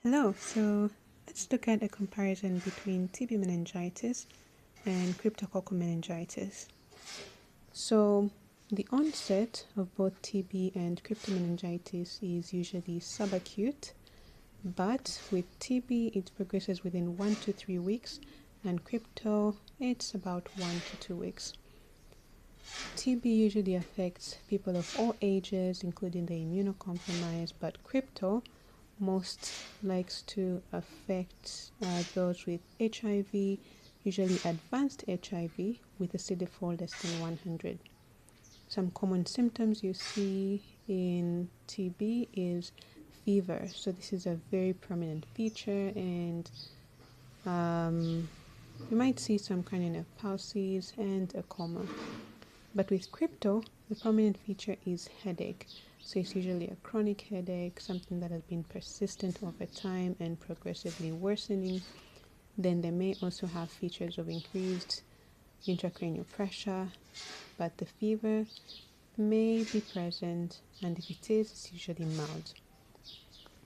Hello, so let's look at a comparison between TB meningitis and cryptococcal meningitis. So, the onset of both TB and cryptomeningitis is usually subacute, but with TB it progresses within 1 to 3 weeks, and crypto it's about 1 to 2 weeks. TB usually affects people of all ages, including the immunocompromised, but crypto most likes to affect those with HIV, usually advanced HIV with a CD4 less than 100. Some common symptoms you see in TB is fever. So this is a very prominent feature, and you might see some kind of pulses and a coma. But with crypto, the prominent feature is headache. So it's usually a chronic headache, something that has been persistent over time and progressively worsening. Then they may also have features of increased intracranial pressure, but the fever may be present, and if it is, it's usually mild.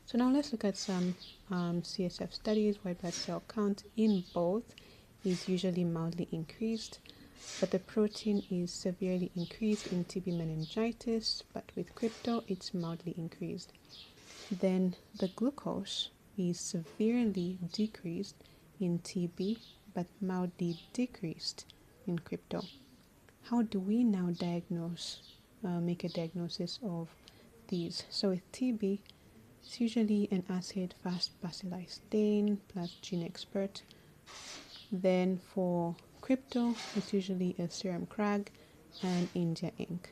So now let's look at some CSF studies. White blood cell count in both is usually mildly increased, but the protein is severely increased in TB meningitis, but with crypto it's mildly increased. Then the glucose is severely decreased in TB, but mildly decreased in crypto. How do we now make a diagnosis of these? So with TB, it's usually an acid fast bacilli stain plus gene expert. Then for crypto, it's usually a serum crag and India ink.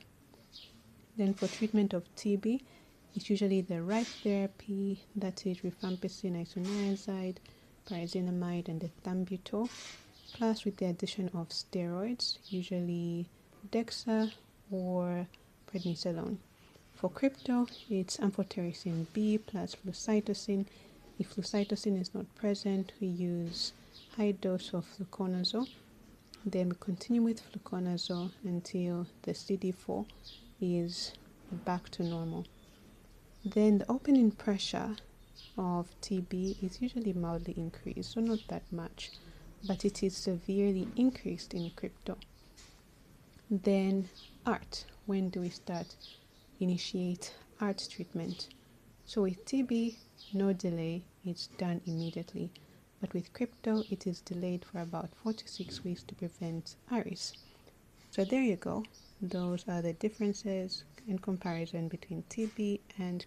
Then for treatment of TB, it's usually the right therapy, that is rifampicin isoniazid, pyrazinamide, and ethambutol, plus with the addition of steroids, usually dexa or prednisolone. For crypto, it's amphotericin B plus flucytosine. If flucytosine is not present, we use high dose of fluconazole. Then we continue with fluconazole until the CD4 is back to normal. Then the opening pressure of TB is usually mildly increased, so not that much, but it is severely increased in crypto. Then ART. When do we initiate ART treatment? So with TB, no delay, it's done immediately. But with crypto, it is delayed for about 4 to 6 weeks to prevent ARIS. So there you go. Those are the differences in comparison between TB and